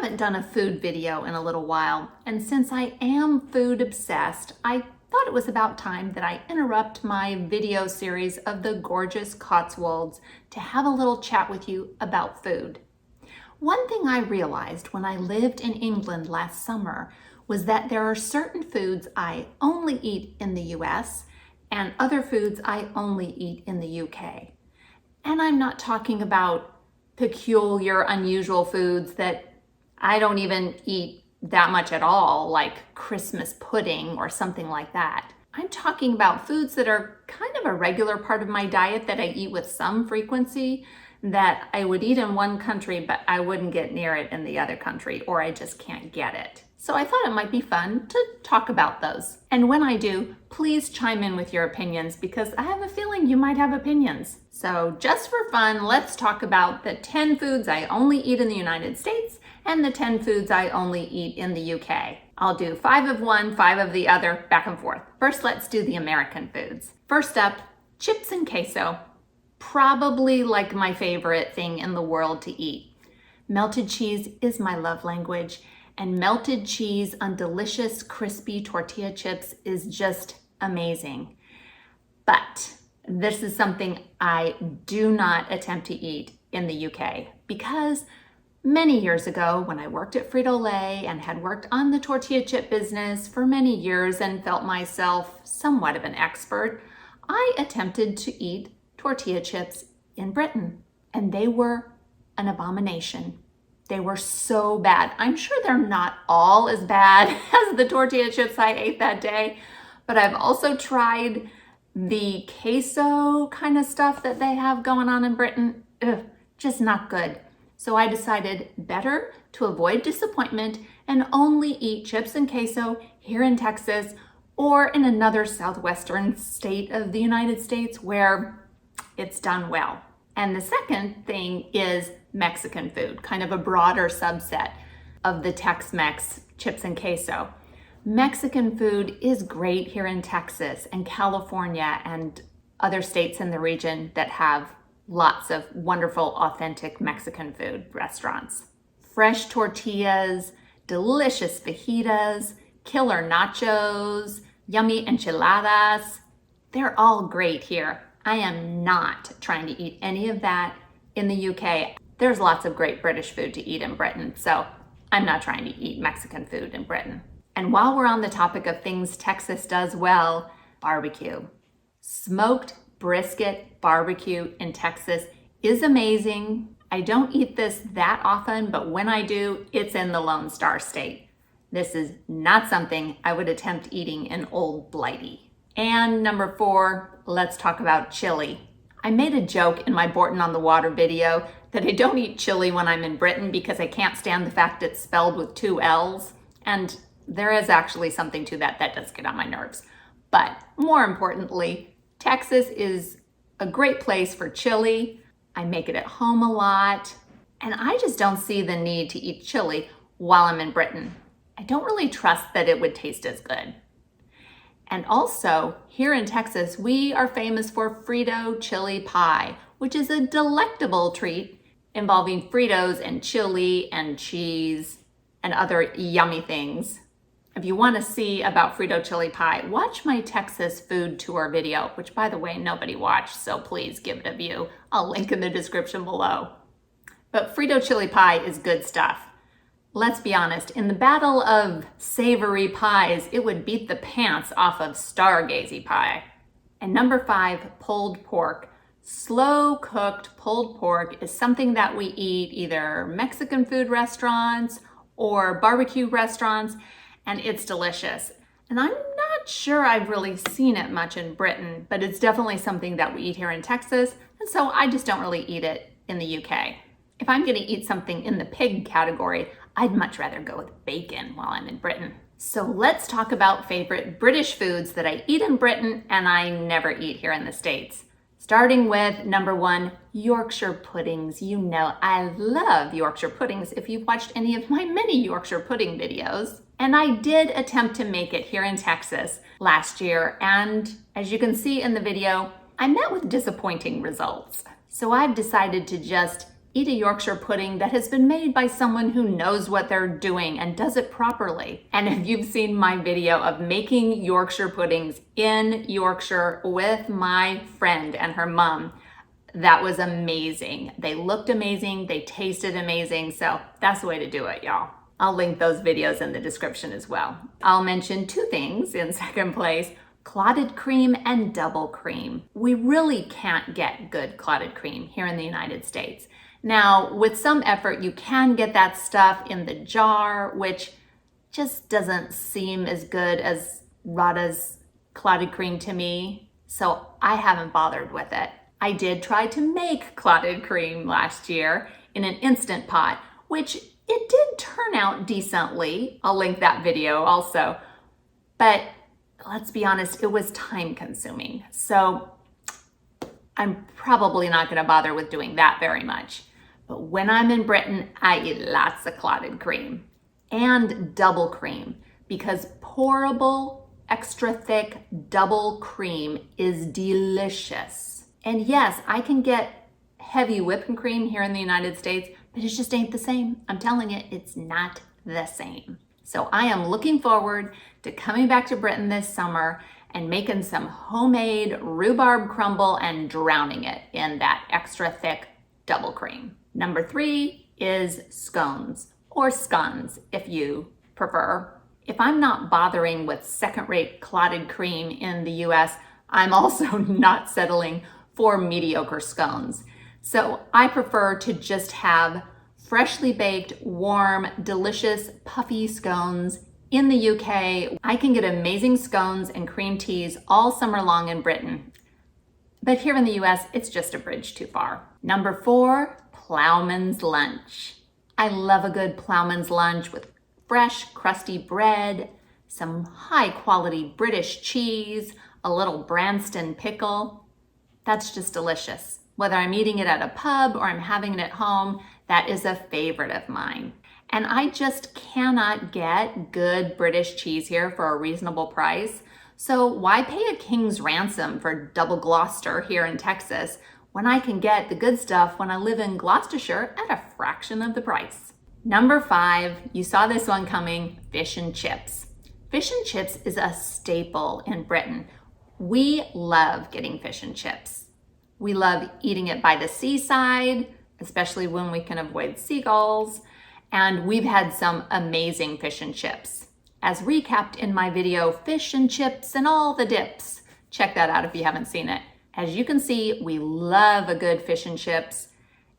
haven't done a food video in a little while, and since I am food obsessed, I thought it was about time that I interrupt my video series of the gorgeous Cotswolds to have a little chat with you about food. One thing I realized when I lived in England last summer was that there are certain foods I only eat in the US and other foods I only eat in the UK. And I'm not talking about peculiar, unusual foods that I don't even eat that much at all, like Christmas pudding or something like that. I'm talking about foods that are kind of a regular part of my diet that I eat with some frequency, that I would eat in one country, but I wouldn't get near it in the other country, or I just can't get it. So I thought it might be fun to talk about those. And when I do, please chime in with your opinions because I have a feeling you might have opinions. So just for fun, let's talk about the 10 foods I only eat in the United States and the 10 foods I only eat in the UK. I'll do 5 of one, 5 of the other, back and forth. First, let's do the American foods. First up, chips and queso. Probably like my favorite thing in the world to eat. Melted cheese is my love language, and melted cheese on delicious crispy tortilla chips is just amazing. But this is something I do not attempt to eat in the UK because many years ago when I worked at Frito-Lay and had worked on the tortilla chip business for many years and felt myself somewhat of an expert, I attempted to eat tortilla chips in Britain, and they were an abomination. They were so bad. I'm sure they're not all as bad as the tortilla chips I ate that day, but I've also tried the queso kind of stuff that they have going on in Britain. Ugh, just not good. So I decided better to avoid disappointment and only eat chips and queso here in Texas or in another southwestern state of the United States where it's done well. And the second thing is Mexican food, kind of a broader subset of the Tex-Mex chips and queso. Mexican food is great here in Texas and California and other states in the region that have lots of wonderful, authentic Mexican food restaurants. Fresh tortillas, delicious fajitas, killer nachos, yummy enchiladas. They're all great here. I am not trying to eat any of that in the UK. There's lots of great British food to eat in Britain, so I'm not trying to eat Mexican food in Britain. And while we're on the topic of things Texas does well, barbecue. Smoked brisket barbecue in Texas is amazing. I don't eat this that often, but when I do, it's in the Lone Star State. This is not something I would attempt eating in Old Blighty. And number 4, let's talk about chili. I made a joke in my Borton on the Water video that I don't eat chili when I'm in Britain because I can't stand the fact it's spelled with 2 L's. And there is actually something to that that does get on my nerves. But more importantly, Texas is a great place for chili. I make it at home a lot. And I just don't see the need to eat chili while I'm in Britain. I don't really trust that it would taste as good. And also, here in Texas, we are famous for Frito chili pie, which is a delectable treat involving Fritos and chili and cheese and other yummy things. If you want to see about Frito chili pie, watch my Texas food tour video, which by the way, nobody watched, so please give it a view. I'll link in the description below. But Frito chili pie is good stuff. Let's be honest, in the battle of savory pies, it would beat the pants off of Stargazy pie. And number 5, pulled pork. Slow cooked pulled pork is something that we eat either Mexican food restaurants or barbecue restaurants, and it's delicious. And I'm not sure I've really seen it much in Britain, but it's definitely something that we eat here in Texas, and so I just don't really eat it in the UK. If I'm gonna eat something in the pig category, I'd much rather go with bacon while I'm in Britain. So let's talk about favorite British foods that I eat in Britain and I never eat here in the States. Starting with number 1, Yorkshire puddings. You know I love Yorkshire puddings if you've watched any of my many Yorkshire pudding videos. And I did attempt to make it here in Texas last year, and as you can see in the video, I met with disappointing results. So I've decided to just Eat a Yorkshire pudding that has been made by someone who knows what they're doing and does it properly. And if you've seen my video of making Yorkshire puddings in Yorkshire with my friend and her mom, that was amazing. They looked amazing, they tasted amazing, so that's the way to do it, y'all. I'll link those videos in the description as well. I'll mention two things in second place: clotted cream and double cream. We really can't get good clotted cream here in the United States. Now, with some effort, you can get that stuff in the jar, which just doesn't seem as good as Radha's clotted cream to me, so I haven't bothered with it. I did try to make clotted cream last year in an Instant Pot, which it did turn out decently. I'll link that video also, but let's be honest, it was time consuming. So I'm probably not gonna bother with doing that very much. But when I'm in Britain, I eat lots of clotted cream and double cream, because pourable, extra thick double cream is delicious. And yes, I can get heavy whipping cream here in the United States, but it just ain't the same. I'm telling you, it's not the same. So I am looking forward to coming back to Britain this summer and making some homemade rhubarb crumble and drowning it in that extra thick double cream. Number 3 is scones, or scones if you prefer. If I'm not bothering with second-rate clotted cream in the US, I'm also not settling for mediocre scones. So I prefer to just have freshly baked, warm, delicious, puffy scones. In the UK, I can get amazing scones and cream teas all summer long in Britain. But here in the US, it's just a bridge too far. Number 4, Ploughman's lunch. I love a good Ploughman's lunch with fresh, crusty bread, some high quality British cheese, a little Branston pickle. That's just delicious. Whether I'm eating it at a pub or I'm having it at home, that is a favorite of mine. And I just cannot get good British cheese here for a reasonable price. So why pay a king's ransom for double Gloucester here in Texas when I can get the good stuff when I live in Gloucestershire at a fraction of the price? Number 5, you saw this one coming, fish and chips. Fish and chips is a staple in Britain. We love getting fish and chips. We love eating it by the seaside, especially when we can avoid seagulls. And we've had some amazing fish and chips, as recapped in my video, Fish and Chips and All the Dips. Check that out if you haven't seen it. As you can see, we love a good fish and chips.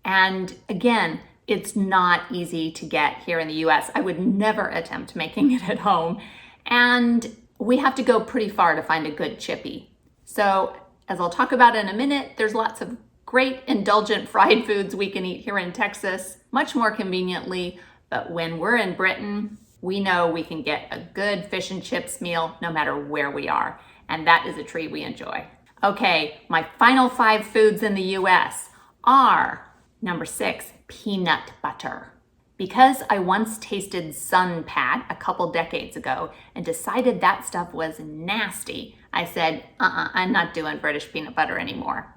And again, it's not easy to get here in the US. I would never attempt making it at home. And we have to go pretty far to find a good chippy. So as I'll talk about in a minute, there's lots of great indulgent fried foods we can eat here in Texas, much more conveniently. But when we're in Britain, we know we can get a good fish and chips meal no matter where we are. And that is a treat we enjoy. Okay, my final 5 foods in the US are number 6, peanut butter. Because I once tasted Sun Pat a couple decades ago and decided that stuff was nasty, I said, I'm not doing British peanut butter anymore.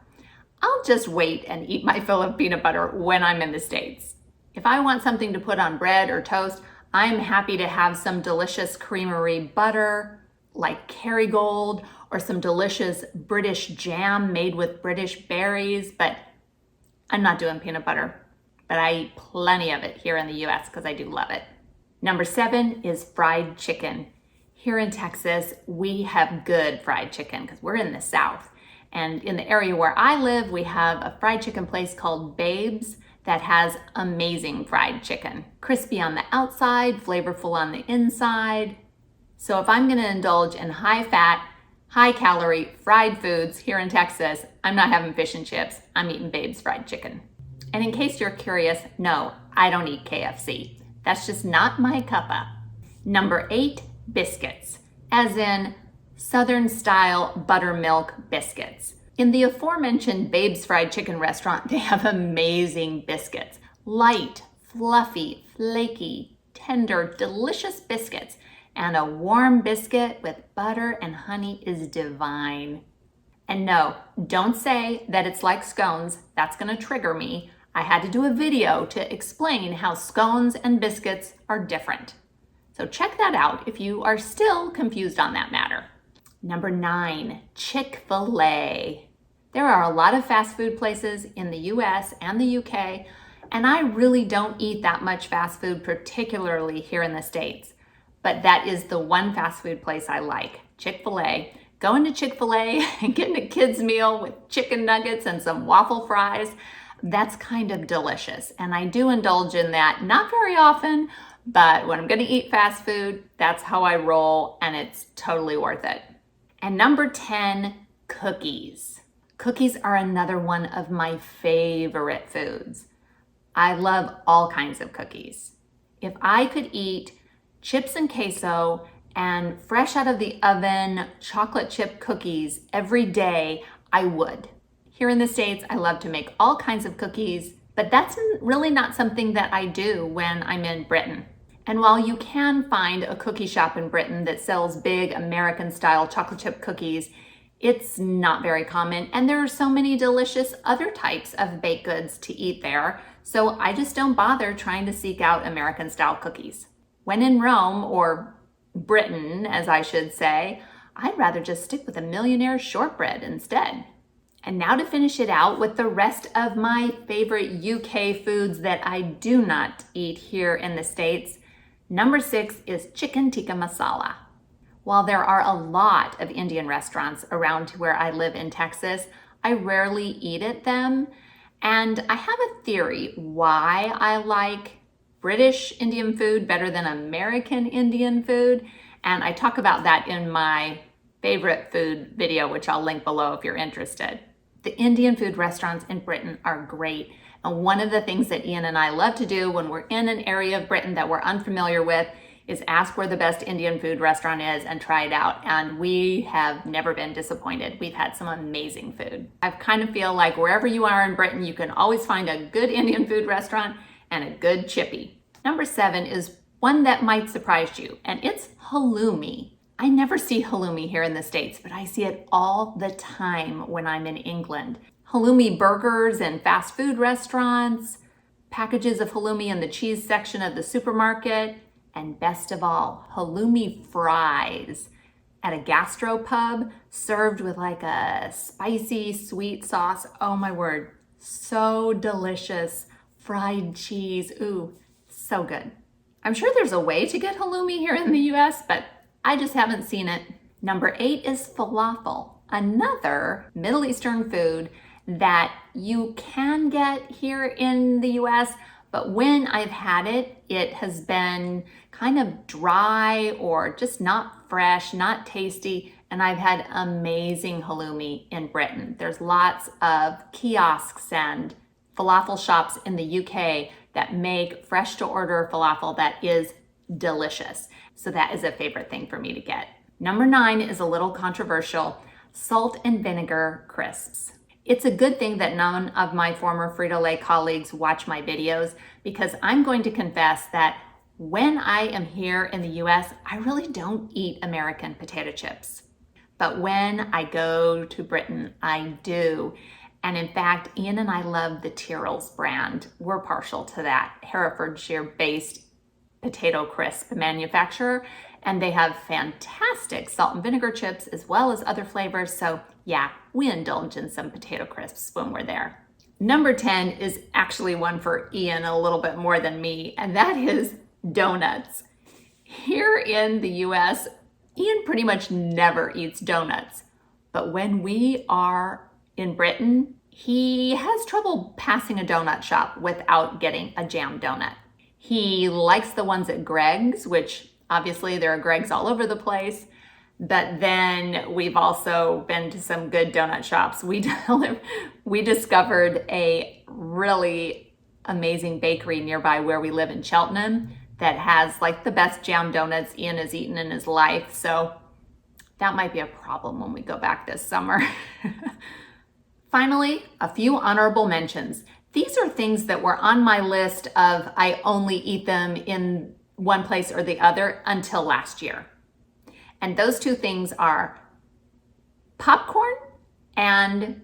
I'll just wait and eat my fill of peanut butter when I'm in the States. If I want something to put on bread or toast, I'm happy to have some delicious creamery butter like Kerrygold or some delicious British jam made with British berries, but I'm not doing peanut butter. But I eat plenty of it here in the US because I do love it. Number 7 is fried chicken. Here in Texas, we have good fried chicken because we're in the South. And in the area where I live, we have a fried chicken place called Babe's that has amazing fried chicken. Crispy on the outside, flavorful on the inside. So if I'm gonna indulge in high fat, high calorie fried foods here in Texas, I'm not having fish and chips, I'm eating Babe's fried chicken. And in case you're curious, no, I don't eat KFC. That's just not my cuppa. Number 8, biscuits, as in Southern style buttermilk biscuits. In the aforementioned Babe's Fried Chicken restaurant, they have amazing biscuits. Light, fluffy, flaky, tender, delicious biscuits. And a warm biscuit with butter and honey is divine. And no, don't say that it's like scones. That's gonna trigger me. I had to do a video to explain how scones and biscuits are different. So check that out if you are still confused on that matter. Number 9, Chick-fil-A. There are a lot of fast food places in the US and the UK, and I really don't eat that much fast food, particularly here in the States. But that is the one fast food place I like, Chick-fil-A. Going to Chick-fil-A and getting a kid's meal with chicken nuggets and some waffle fries, that's kind of delicious. And I do indulge in that, not very often, but when I'm gonna eat fast food, that's how I roll, and it's totally worth it. And number 10, cookies. Cookies are another one of my favorite foods. I love all kinds of cookies. If I could eat chips and queso and fresh out of the oven chocolate chip cookies every day, I would. Here in the States, I love to make all kinds of cookies, but that's really not something that I do when I'm in Britain. And while you can find a cookie shop in Britain that sells big American-style chocolate chip cookies, it's not very common, and there are so many delicious other types of baked goods to eat there, so I just don't bother trying to seek out American-style cookies. When in Rome, or Britain, as I should say, I'd rather just stick with a Millionaire's shortbread instead. And now to finish it out with the rest of my favorite UK foods that I do not eat here in the States. Number 6 is chicken tikka masala. While there are a lot of Indian restaurants around where I live in Texas, I rarely eat at them. And I have a theory why I like British Indian food better than American Indian food. And I talk about that in my favorite food video, which I'll link below if you're interested. The Indian food restaurants in Britain are great. And one of the things that Ian and I love to do when we're in an area of Britain that we're unfamiliar with is ask where the best Indian food restaurant is and try it out. And we have never been disappointed. We've had some amazing food. I kind of feel like wherever you are in Britain, you can always find a good Indian food restaurant and a good chippy. Number 7 is one that might surprise you, and it's halloumi. I never see halloumi here in the States, but I see it all the time when I'm in England. Halloumi burgers in fast food restaurants, packages of halloumi in the cheese section of the supermarket, and best of all, halloumi fries at a gastropub served with like a spicy sweet sauce. Oh my word, so delicious. Fried cheese, ooh, so good. I'm sure there's a way to get halloumi here in the US, but I just haven't seen it. Number 8 is falafel, another Middle Eastern food that you can get here in the US, but when I've had it, it has been kind of dry or just not fresh, not tasty, and I've had amazing halloumi in Britain. There's lots of kiosks and falafel shops in the UK that make fresh to order falafel that is delicious. So that is a favorite thing for me to get. Number 9 is a little controversial, salt and vinegar crisps. It's a good thing that none of my former Frito-Lay colleagues watch my videos, because I'm going to confess that when I am here in the US, I really don't eat American potato chips. But when I go to Britain, I do. And in fact, Ian and I love the Tyrrell's brand. We're partial to that Herefordshire-based potato crisp manufacturer, and they have fantastic salt and vinegar chips as well as other flavors. So yeah, we indulge in some potato crisps when we're there. Number 10 is actually one for Ian a little bit more than me, and that is donuts. Here in the US, Ian pretty much never eats donuts, but when we are in Britain, he has trouble passing a donut shop without getting a jam donut. He likes the ones at Greg's, which obviously there are Greg's all over the place, but then we've also been to some good donut shops. We discovered a really amazing bakery nearby where we live in Cheltenham that has like the best jam donuts Ian has eaten in his life. So that might be a problem when we go back this summer. Finally, a few honorable mentions. These are things that were on my list of I only eat them in one place or the other until last year. And those two things are popcorn and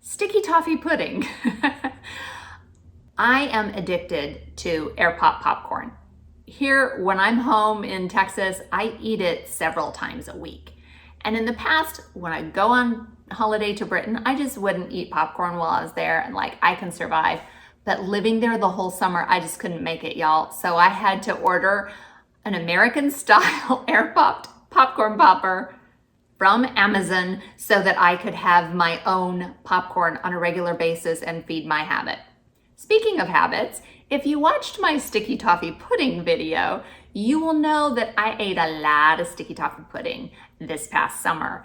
sticky toffee pudding. I am addicted to air pop popcorn. Here, when I'm home in Texas, I eat it several times a week. And in the past, when I go on holiday to Britain, I just wouldn't eat popcorn while I was there and like, I can survive. But living there the whole summer, I just couldn't make it, y'all. So I had to order an American style air popped popcorn popper from Amazon so that I could have my own popcorn on a regular basis and feed my habit. Speaking of habits, if you watched my sticky toffee pudding video, you will know that I ate a lot of sticky toffee pudding this past summer.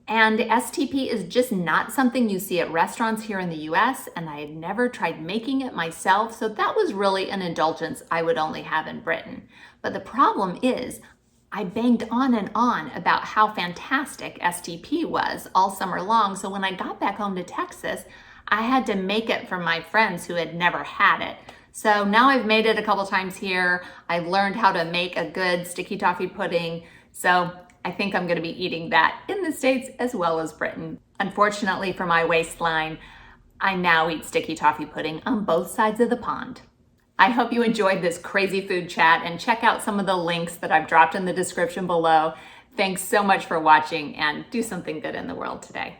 And STP is just not something you see at restaurants here in the US, and I had never tried making it myself, so that was really an indulgence I would only have in Britain. But the problem is, I banged on and on about how fantastic STP was all summer long, so when I got back home to Texas, I had to make it for my friends who had never had it. So now I've made it a couple times here. I've learned how to make a good sticky toffee pudding. So I think I'm gonna be eating that in the States as well as Britain. Unfortunately for my waistline, I now eat sticky toffee pudding on both sides of the pond. I hope you enjoyed this crazy food chat and check out some of the links that I've dropped in the description below. Thanks so much for watching and do something good in the world today.